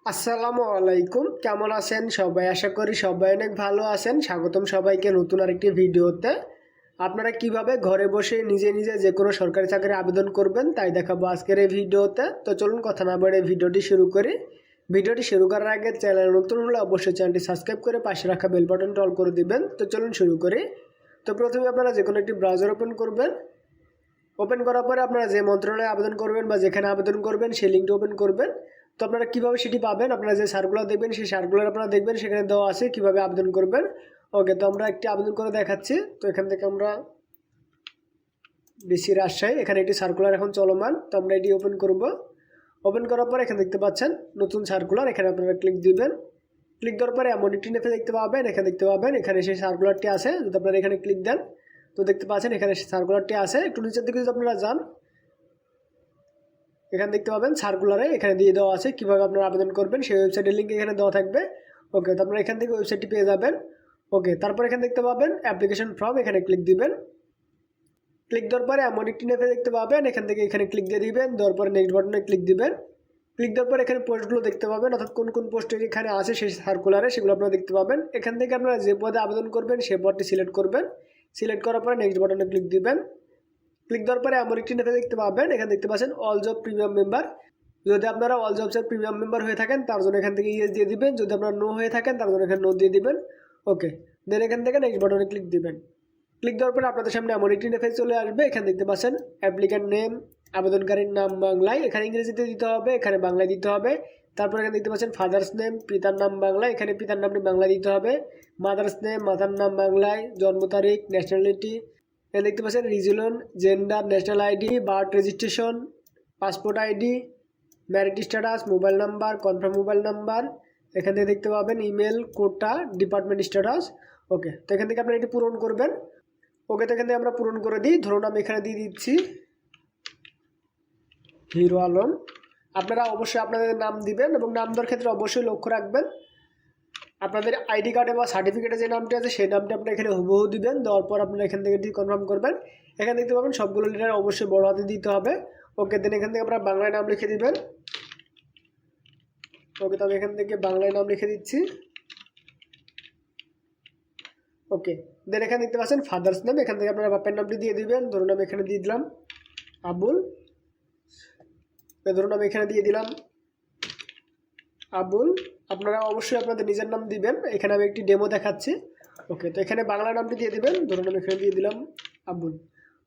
আসসালামু আলাইকুম, কেমন আছেন সবাই? আশা করি সবাই অনেক ভালো আছেন। স্বাগতম সবাইকে নতুন আরেকটি ভিডিওতে। আপনারা কিভাবে ঘরে বসে নিজে নিজে যে কোনো সরকারি চাকরি আবেদন করবেন তাই দেখাবো আজকের এই ভিডিওতে। তো চলুন কথা না বলে ভিডিওটি শুরু করি। ভিডিওটি শুরু করার আগে চ্যানেল নতুন হলে অবশ্যই চ্যানেলটি সাবস্ক্রাইব করে পাশে রাখা বেল বাটনটি অল করে দিবেন। তো চলুন শুরু করি। তো প্রথমে আপনারা যে কোনো একটি ব্রাউজার ওপেন করবেন। ওপেন করার পরে আপনারা যে মন্ত্রণালয়ে আবেদন করবেন বা যেখানে আবেদন করবেন সেই লিঙ্কটি ওপেন করবেন। তো আপনারা কীভাবে সেটি পাবেন, আপনারা যে সার্কুলার দেখবেন সেই সার্কুলার আপনারা দেখবেন, সেখানে দেওয়া আছে কীভাবে আবেদন করবেন। ওকে, তো আমরা একটি আবেদন করে দেখাচ্ছি। তো এখান থেকে আমরা ডিসি রাজশাহী, এখানে একটি সার্কুলার এখন চলমান। তো আমরা এটি ওপেন করব। ওপেন করার পর এখানে দেখতে পাচ্ছেন নতুন সার্কুলার, এখানে আপনারা ক্লিক দিবেন। ক্লিক দেওয়ার পরে এমন একটি নেপে দেখতে পাবেন, এখানে দেখতে পাবেন এখানে সেই সার্কুলারটি আছে। যদি আপনারা এখানে ক্লিক দেন তো দেখতে পাচ্ছেন এখানে সার্কুলারটি আছে। একটু নিচের দিকে যদি আপনারা যান, এখানে দেখতে পাবেন সার্কুলারে এখানে দিয়ে দেওয়া আছে কীভাবে আপনারা আবেদন করবেন, সেই ওয়েবসাইটের লিঙ্ক এখানে দেওয়া থাকবে। ওকে, তো আপনারা এখান থেকে ওয়েবসাইটটি পেয়ে যাবেন। ওকে, তারপর এখানে দেখতে পাবেন অ্যাপ্লিকেশন ফর্ম, এখানে ক্লিক দিবেন। ক্লিক দেওয়ার পরে এমন একটি নেপে দেখতে পাবেন, এখান থেকে এখানে ক্লিক দিয়ে দিবেন। দেওয়ার পরে নেক্সট বাটনে ক্লিক দিবেন। ক্লিক দেওয়ার পর এখানে পোস্টগুলো দেখতে পাবেন, অর্থাৎ কোন কোন পোস্টের এখানে আছে সেই সার্কুলারে সেগুলো আপনারা দেখতে পাবেন। এখান থেকে আপনারা যে পদে আবেদন করবেন সেই পদটি সিলেক্ট করবেন। সিলেক্ট করার পরে নেক্সট বাটনে ক্লিক দিবেন। ক্লিক দেওয়ার পরে এমন একটি নেপে দেখতে পাবেন, এখানে দেখতে পাচ্ছেন অল জব প্রিমিয়াম মেম্বার। যদি আপনারা অল জবসের প্রিমিয়াম মেম্বার হয়ে থাকেন তার জন্য এখান থেকে ইয়েস দিয়ে দিবেন। যদি আপনারা নো হয়ে থাকেন তার জন্য এখানে নো দিয়ে দিবেন। ওকে, দেন এখান থেকে নেক্সট বাটনে ক্লিক দিবেন। ক্লিক দেওয়ার পরে আপনাদের সামনে এমন একটি ইন্টারফেস চলে আসবে। এখানে দেখতে পাচ্ছেন অ্যাপ্লিক্যান্ট নেম, আবেদনকারীর নাম বাংলায়, এখানে ইংরেজিতে দিতে হবে, এখানে বাংলায় দিতে হবে। তারপর এখানে দেখতে পাচ্ছেন ফাদার্স নেম, পিতার নাম বাংলায়, এখানে পিতার নামটি বাংলায় দিতে হবে। মাদার্স নেম, মাতার নাম বাংলায়, জন্ম তারিখ, ন্যাশনালিটি, এখানে দেখতে পাচ্ছেন region, gender, national ID, birth registration, passport ID, married status, mobile number, confirm mobile number, এখান থেকে দেখতে পাবেন ইমেল, কোটা, ডিপার্টমেন্ট স্ট্যাটাস। ওকে, তো এখান থেকে আপনারা এটি পূরণ করবেন। ওকে, তো এখান থেকে আমরা পূরণ করে দিই। ধরুন আমি এখানে দিয়ে দিচ্ছি হিরো আলম। আপনারা অবশ্যই আপনাদের নাম দিবেন এবং নাম দেওয়ার ক্ষেত্রে অবশ্যই লক্ষ্য রাখবেন আপনাদের আইডি কার্ডে বা সার্টিফিকেটে যে নামটি আছে সেই নামটি আপনারা এখানে হুবহু দিবেন। দেওয়ার পর আপনারা এখান থেকে কনফার্ম করবেন। এখানে দেখতে পাবেন সবগুলো লেটার অবশ্যই বড় হাতে দিতে হবে। ওকে, দেন এখান থেকে আপনারা বাংলায় নাম লিখে দিবেন। ওকে, তো আমি এখান থেকে বাংলায় নাম লিখে দিচ্ছি। ওকে, দেন এখানে দেখতে পাচ্ছেন ফাদার্স নেম, এখান থেকে আপনারা বাপের নামটি দিয়ে দিবেন। ধরুন আমি এখানে দিয়ে দিলাম আবুল। ধরুন আমি এখানে দিয়ে দিলাম আবুল। আপনারা অবশ্যই আপনাদের নিজের নাম দিবেন। এখানে আমি একটি ডেমো দেখাচ্ছি। ওকে, তো এখানে বাংলা নামটি দিয়ে দিবেন। ধরুন আমি এখানে দিয়ে দিলাম আবুল।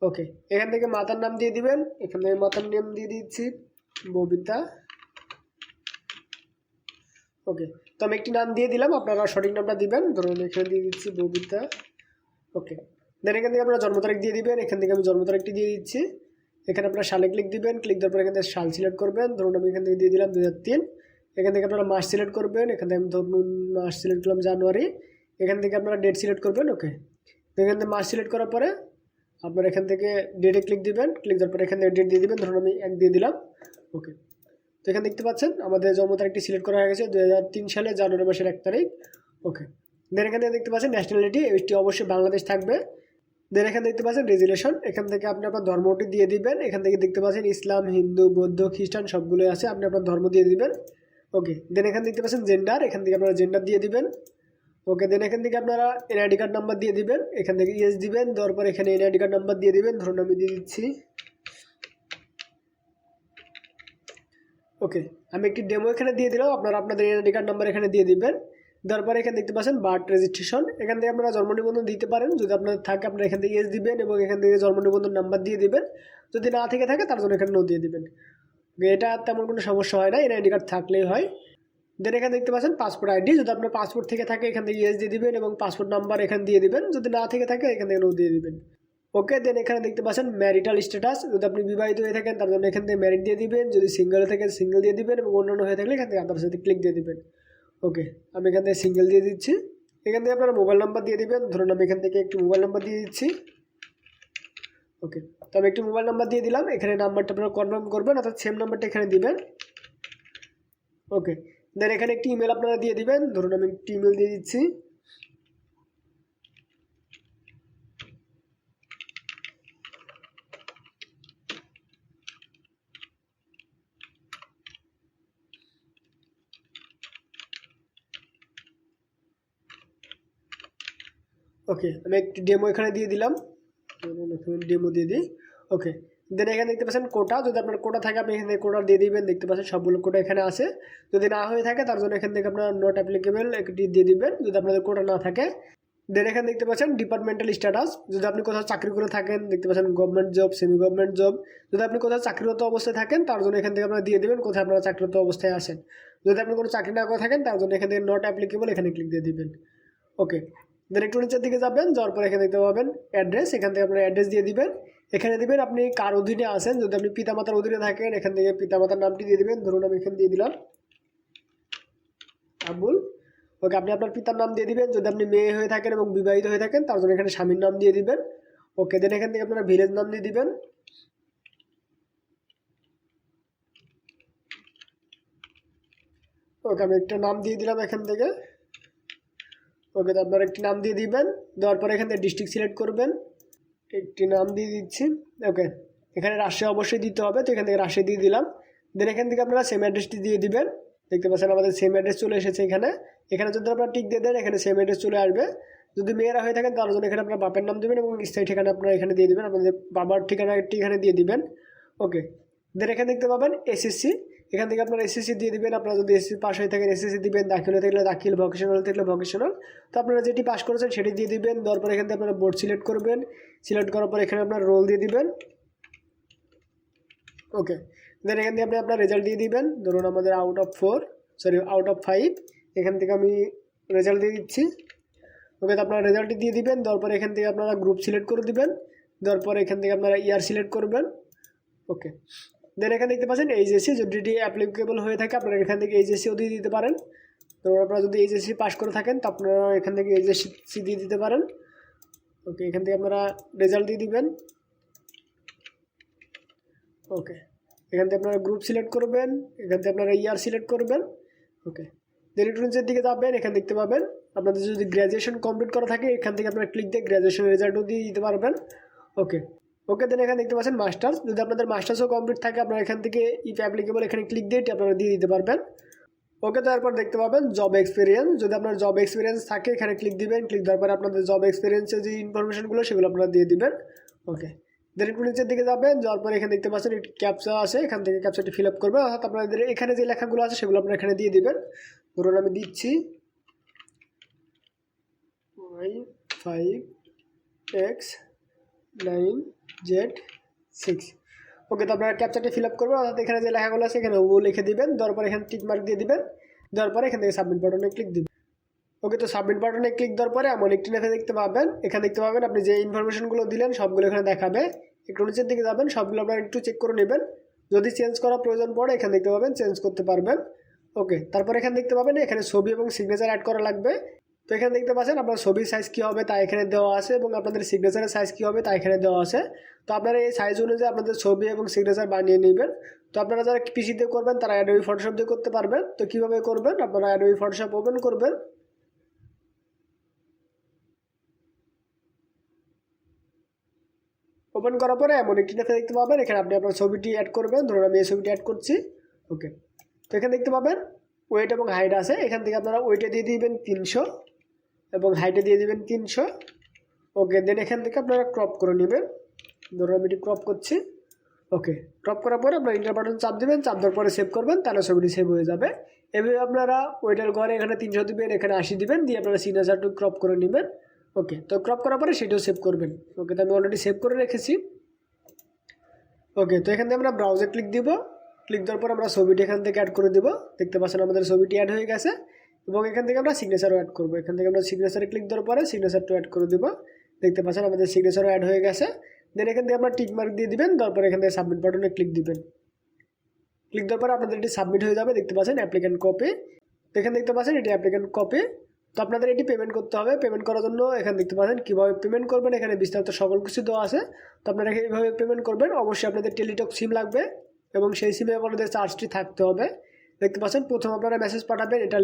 ওকে, এখান থেকে মাতার নাম দিয়ে দিবেন। এখানে মাতার নাম দিয়ে দিচ্ছি ববিতা। ওকে, তো আমি একটি নাম দিয়ে দিলাম, আপনারা সঠিক নামটা দিবেন। ধরুন এখানে দিয়ে দিচ্ছি ববিতা। ওকে, দেন এখান থেকে আপনারা জন্ম তারিখ দিয়ে দিবেন। এখান থেকে আমি জন্ম তারিখটি দিয়ে দিচ্ছি। এখানে আপনারা সালে ক্লিক দিবেন। ক্লিক দেওয়ার পর এখান থেকে সাল সিলেক্ট করবেন। ধরুন আমি এখান থেকে দিয়ে দিলাম 2003। এখান থেকে আপনারা মাস সিলেক্ট করবেন। এখান থেকে আমি ধরুন মাস সিলেক্ট করলাম জানুয়ারি। এখান থেকে আপনারা ডেট সিলেক্ট করবেন। ওকে, তো এখান থেকে মাস সিলেক্ট করার পরে আপনারা এখান থেকে ডেটে ক্লিক দিবেন। ক্লিক দেওয়ার পরে এখান থেকে ডেট দিয়ে দিবেন। ধরুন আমি 1 দিয়ে দিলাম। ওকে, তো এখানে দেখতে পাচ্ছেন আমাদের জন্ম তারিখটি সিলেক্ট করা হয়ে গেছে 2003 সালে জানুয়ারি মাসের 1 তারিখ। ওকে, দেন এখানে দেখতে পাচ্ছেন ন্যাশনালিটি, এটি অবশ্যই বাংলাদেশ থাকবে। দেন এখানে দেখতে পাচ্ছেন রেজুলেশন, এখান থেকে আপনি আপনার ধর্মটি দিয়ে দিবেন। এখান থেকে দেখতে পাচ্ছেন ইসলাম, হিন্দু, বৌদ্ধ, খ্রিস্টান সবগুলোই আছে, আপনি আপনার ধর্ম দিয়ে দিবেন। ওকে, দেন এখানে দেখতে পাচ্ছেন জেন্ডার, এখান থেকে আপনারা জেন্ডার দিয়ে দিবেন। ওকে, দেন এখান থেকে আপনারা এনআইডি কার্ড নাম্বার দিয়ে দিবেন। এখান থেকে ইয়েস দিবেন। দেওয়ার পর এখানে এনআইডি কার্ড নাম্বার দিয়ে দিবেন। ধরুন আমি দিয়ে দিচ্ছি। ওকে, আমি একটি ডেমো এখানে দিয়ে দিলাম, আপনারা আপনাদের এনআইডি কার্ড নাম্বার এখানে দিয়ে দিবেন। দেওয়ার পরে এখানে দেখতে পাচ্ছেন বার্থ রেজিস্ট্রেশন, এখান থেকে আপনারা জন্ম নিবন্ধন দিতে পারেন। যদি আপনার থাকে আপনারা এখান থেকে ইয়েস দিবেন এবং এখান থেকে জন্ম নিবন্ধন নাম্বার দিয়ে দিবেন। যদি না থেকে থাকে তার জন্য এখানে নো দিয়ে দিবেন। এটা তেমন কোনো সমস্যা হয় না, এনআইডি কার্ড থাকলেই হয়। দেন এখানে দেখতে পাচ্ছেন পাসপোর্ট আইডি, যদি আপনার পাসপোর্ট থেকে থাকে এখান থেকে ইয়েস দিয়ে দিবেন এবং পাসপোর্ট নাম্বার এখানে দিয়ে দিবেন। যদি না থেকে থাকে এখান থেকে নো দিয়ে দিবেন। ওকে, দেন এখানে দেখতে পাচ্ছেন ম্যারিটাল স্ট্যাটাস, যদি আপনি বিবাহিত হয়ে থাকেন তার জন্য এখান থেকে ম্যারিড দিয়ে দিবেন। যদি সিঙ্গেল থেকে সিঙ্গেল দিয়ে দিবেন এবং অন্যান্য হয়ে থাকলে এখান থেকে আপনার সাথে ক্লিক দিয়ে দিবেন। ওকে, আমি এখান থেকে সিঙ্গেল দিয়ে দিচ্ছি। এখান থেকে আপনারা মোবাইল নাম্বার দিয়ে দিবেন। ধরুন আমি এখান থেকে একটি মোবাইল নাম্বার দিয়ে দিচ্ছি। ওকে, তো আমি একটি মোবাইল নাম্বার দিয়ে দিলাম। এখানে নাম্বারটা আপনারা কনফার্ম করবেন, অর্থাৎ সেম নাম্বারটা এখানে দিবেন। ওকে, দেন এখানে একটি ইমেল আপনারা দিয়ে দিবেন। ধরুন আমি একটি ইমেল দিয়ে দিচ্ছি। ওকে, আমি একটি ডেমো এখানে দিয়ে দিলাম, ডেমো দিয়ে দিই। ওকে, দেন এখানে দেখতে পাচ্ছেন কোটা, যদি আপনার কোটা থাকে আপনি এখানে কোটা দিয়ে দিবেন। দেখতে পাচ্ছেন সবগুলো কোটা এখানে আছে। যদি না হয়ে থাকে তার জন্য এখান থেকে আপনার নট অ্যাপ্লিকেবল একটি দিয়ে দিবেন যদি আপনাদের কোটা না থাকে। দেন এখানে দেখতে পাচ্ছেন ডিপার্টমেন্টাল স্ট্যাটাস, যদি আপনি কোথাও চাকরি করে থাকেন, দেখতে পাচ্ছেন government job, semi government job, যদি আপনি কোথাও চাকরিরত অবস্থায় থাকেন তার জন্য এখান থেকে আপনারা দিয়ে দেবেন কোথায় আপনারা চাকরিরত অবস্থায় আসেন। যদি আপনি কোনো চাকরি না করে থাকেন তার জন্য এখান থেকে নট অ্যাপ্লিকেবল এখানে ক্লিক দিয়ে দিবেন। ওকে, দেন একটু নিচের দিকে যাবেন, যাওয়ার পর এখানে দেখতে পাবেন অ্যাড্রেস, এখান থেকে আপনার অ্যাড্রেস দিয়ে দিবেন। এখানে দিবেন আপনি কার অধীনে আসেন, যদি আপনি পিতামাতার অধীনে থাকেন এখান থেকে পিতামাতার নামটি দিয়ে দিবেন। ধরুন আমি এখানে দিয়ে দিলাম আবুল। ওকে, আপনি আপনার পিতার নাম দিয়ে দিবেন। যদি আপনি মেয়ে হয়ে থাকেন এবং বিবাহিত হয়ে থাকেন তার জন্য এখানে স্বামীর নাম দিয়ে দিবেন। ওকে, দেন এখান থেকে আপনারা ভিলেজ নাম দিয়ে দিবেন। ওকে, আমি একটা নাম দিয়ে দিলাম এখান থেকে। ওকে, তো আপনারা একটি নাম দিয়ে দিবেন। দেওয়ার পরে এখান থেকে ডিস্ট্রিক্ট সিলেক্ট করবেন, একটি নাম দিয়ে দিচ্ছি। ওকে, এখানে রাজশাহী অবশ্যই দিতে হবে, তো এখান থেকে রাজশাহী দিয়ে দিলাম। দেন এখান থেকে আপনারা সেম অ্যাড্রেসটি দিয়ে দিবেন। দেখতে পাচ্ছেন আমাদের সেম অ্যাড্রেস চলে এসেছে এখানে। এখানে যদি আপনারা টিক দিয়ে দেন এখানে সেম অ্যাড্রেস চলে আসবে। যদি মেয়েরা হয়ে থাকেন তার জন্য এখানে আপনার বাপের নাম দেবেন এবং স্থায়ী ঠিকানা আপনারা এখানে দিয়ে দেবেন, আপনাদের বাবার ঠিকানাটি এখানে দিয়ে দিবেন। ওকে, দেন এখানে দেখতে পাবেন এসএসসি, এখান থেকে আপনারা এসএসসি দিয়ে দিবেন। আপনারা যদি এসএসসি পাস হয়ে থাকেন এসএসসি দিবেন, দাখিল হয়ে থাকলে দাখিল, ভোকেশনাল থাকলে ভোকেশনাল, তো আপনারা যেটি পাস করেছেন সেটি দিয়ে দিবেন। দেওয়ার পর এখান থেকে আপনারা বোর্ড সিলেক্ট করবেন, সিলেক্ট করার পর এখানে আপনার রোল দিয়ে দিবেন। ওকে, দেন এখান থেকে আপনি আপনার রেজাল্ট দিয়ে দিবেন। ধরুন আমাদের আউট অফ 5, এখান থেকে আমি রেজাল্ট দিয়ে দিচ্ছি। ওকে, তো আপনারা রেজাল্টটি দিয়ে দিবেন। দেওয়ার পর এখান থেকে আপনারা গ্রুপ সিলেক্ট করে দিবেন। দেওয়ার পর এখান থেকে আপনারা ইয়ার সিলেক্ট করবেন। ওকে, দেন এখানে দেখতে পাচ্ছেন এইচএসসি, যদি এটি অ্যাপ্লিকেবল হয়ে থাকে আপনারা এখান থেকে এইচএসসিও দিয়ে দিতে পারেন। তো আপনারা যদি এইচএসসি পাস করে থাকেন তো আপনারা এখান থেকে এইচএসসি দিয়ে দিতে পারেন। ওকে, এখান থেকে আপনারা রেজাল্ট দিয়ে দিবেন। ওকে, এখান থেকে আপনারা গ্রুপ সিলেক্ট করবেন, এখান থেকে আপনারা ইয়ার সিলেক্ট করবেন। ওকে, দেন একটু নিচের দিকে যাবেন, এখানে দেখতে পাবেন আপনাদের যদি গ্র্যাজুয়েশন কমপ্লিট করা থাকে এখান থেকে আপনারা ক্লিক দিয়ে গ্র্যাজুয়েশন রেজাল্টও দিয়ে দিতে পারবেন। ওকে, ওকে, দেন এখানে দেখতে পাচ্ছেন মাস্টার্স, যদি আপনাদের মাস্টার্সও কমপ্লিট থাকে আপনারা এখান থেকে ইফ অ্যাপ্লিকেবল এখানে ক্লিক দিয়ে আপনারা দিয়ে দিতে পারবেন। ওকে, তারপর দেখতে পাবেন জব এক্সপিরিয়েন্স, যদি আপনার জব এক্সপিরিয়েন্স থাকে এখানে ক্লিক দিবেন। ক্লিক দেওয়ার পরে আপনাদের জব এক্সপিরিয়েন্সের যে ইনফরমেশনগুলো সেগুলো আপনারা দিয়ে দিবেন। ওকে, দেন একটু নিচের দিকে যাবেন, যাওয়ার পরে এখানে দেখতে পাচ্ছেন একটি ক্যাপচা আছে, এখান থেকে ক্যাপচাটি ফিল আপ করবে, অর্থাৎ আপনাদের এখানে যে লেখাগুলো আছে সেগুলো আপনারা এখানে দিয়ে দিবেন। ধরুন আমি দিচ্ছি Y5X9Z6। ওকে, তো আপনারা ক্যাপচারটি ফিল আপ করবেন, অর্থাৎ এখানে যে লেখাগুলো আছে এখানে ও লিখে দিবেন। দেওয়ার পরে এখানে টিক মার্ক দিয়ে দিবেন। দেওয়ার পরে এখান থেকে সাবমিট বাটনে ক্লিক দিবেন। ওকে, তো সাবমিট বাটনে ক্লিক দেওয়ার পরে এমন একটি লেখা দেখতে পাবেন, এখানে দেখতে পাবেন আপনি যে ইনফরমেশনগুলো দিলেন সবগুলো এখানে দেখাবে। একটু নিচের দিকে যাবেন, সবগুলো আপনারা একটু চেক করে নেবেন, যদি চেঞ্জ করার প্রয়োজন পড়ে এখানে দেখতে পাবেন চেঞ্জ করতে পারবেন। ওকে, তারপর এখানে দেখতে পাবেন এখানে ছবি এবং সিগনেচার অ্যাড করা লাগবে। তো এখানে দেখতে পাচ্ছেন আপনার ছবির সাইজ কী হবে তা এখানে দেওয়া আছে এবং আপনাদের সিগনেচারের সাইজ কী হবে তা এখানে দেওয়া আছে। তো আপনারা এই সাইজ অনুযায়ী আপনাদের ছবি এবং সিগনেচার বানিয়ে নেবেন। তো আপনারা যারা পিসি দিয়ে করবেন তারা অ্যাডোবি ফটোশপ দিয়ে করতে পারবেন। তো কীভাবে করবেন, আপনারা অ্যাডোবি ফটোশপ ওপেন করবেন। ওপেন করার পরে এমন একটি লেখা দেখতে পাবেন, এখানে আপনি আপনার ছবিটি অ্যাড করবেন। ধরুন আমি এই ছবিটি অ্যাড করছি। ওকে, তো এখানে দেখতে পাবেন ওয়েট এবং হাইট আছে, এখান থেকে আপনারা ওয়েটে দিয়ে দিবেন 300 এবং হাইটে দিয়ে দিবেন 300। ওকে, দেন এখান থেকে আপনারা ক্রপ করে নেবেন। ধরুন আমি এটি ক্রপ করছি। ওকে, ক্রপ করার পরে আপনারা ইন্টার বাটন চাপ দেবেন, চাপ দেওয়ার পরে সেভ করবেন, তাহলে ছবিটি সেভ হয়ে যাবে। এভাবে আপনারা ওয়েটের ঘরে এখানে 300 দিবেন, এখানে 80 দিবেন, দিয়ে আপনারা সিগনেচারটু ক্রপ করে নেবেন। ওকে, তো ক্রপ করার পরে সেটাও সেভ করবেন। ওকে, তো আমি অলরেডি সেভ করে রেখেছি। ওকে, তো এখান থেকে আমরা ব্রাউজে ক্লিক দিব। ক্লিক দেওয়ার পর আমরা ছবিটি এখান থেকে অ্যাড করে দেবো। দেখতে পাচ্ছেন আমাদের ছবিটি অ্যাড হয়ে গেছে এবং এখান থেকে আমরা সিগনেচারও অ্যাড করবো। এখান থেকে আমরা সিগনেচারে ক্লিক দেওয়ার পরে সিগনেচারটা অ্যাড করে দেবো। দেখতে পাচ্ছেন আমাদের সিগনেচারও অ্যাড হয়ে গেছে। দেন এখান থেকে আপনার টিক মার্ক দিয়ে দিবেন, তারপর এখান থেকে সাবমিট বাটনে ক্লিক দিবেন। ক্লিক দেওয়ার পরে আপনাদের এটি সাবমিট হয়ে যাবে। দেখতে পাচ্ছেন অ্যাপ্লিক্যান্ট কপি, তো এখানে দেখতে পাচ্ছেন এটি অ্যাপ্লিক্যান্ট কপি। তো আপনাদের এটি পেমেন্ট করতে হবে। পেমেন্ট করার জন্য এখানে দেখতে পাচ্ছেন কীভাবে পেমেন্ট করবেন, এখানে বিস্তারিত সকল কিছু দেওয়া আছে। তো আপনারা এইভাবে পেমেন্ট করবেন। অবশ্যই আপনাদের টেলিটক সিম লাগবে এবং সেই সিমে আপনাদের চার্জটি থাকতে হবে। দেখতে পাচ্ছেন প্রথম আপনারা মেসেজ পাঠাবেন, এটা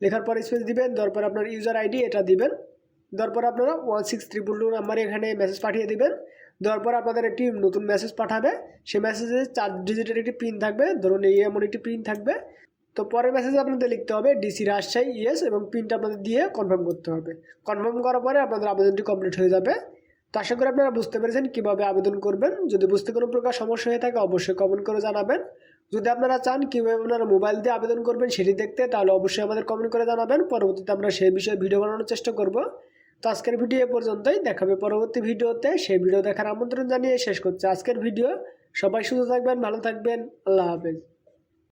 লেখার পর স্পেস দিবেন, দেওয়ার পর আপনার ইউজার আইডি এটা দিবেন। দেওয়ার পর আপনারা 16322 নাম্বারে এখানে মেসেজ পাঠিয়ে দিবেন। দেওয়ার পর আপনাদের একটি নতুন মেসেজ পাঠাবে, সেই মেসেজে 4 ডিজিটের একটি পিন থাকবে। ধরুন এই এমন একটি পিন থাকবে। তো পরের মেসেজে আপনাদের লিখতে হবে ডিসি রাজশাহী ইয়েস এবং পিনটা আপনাদের দিয়ে কনফার্ম করতে হবে। কনফার্ম করার পরে আপনাদের আবেদনটি কমপ্লিট হয়ে যাবে। তো আশা করি আপনারা বুঝতে পেরেছেন কীভাবে আবেদন করবেন। যদি বুঝতে কোনো প্রকার সমস্যা হয়ে থাকে অবশ্যই কমেন্ট করে জানাবেন। যদি আপনারা চান কীভাবে আপনারা মোবাইল দিয়ে আবেদন করবেন সেটি দেখতে, তাহলে অবশ্যই আমাদের কমেন্ট করে জানাবেন। পরবর্তীতে আমরা সেই বিষয়ে ভিডিও বানানোর চেষ্টা করব। তো আজকের ভিডিও এ পর্যন্তই, দেখাবে পরবর্তী ভিডিওতে। সেই ভিডিও দেখার আমন্ত্রণ জানিয়ে শেষ করছে আজকের ভিডিও। সবাই সুস্থ থাকবেন, ভালো থাকবেন, আল্লাহ হাফেজ।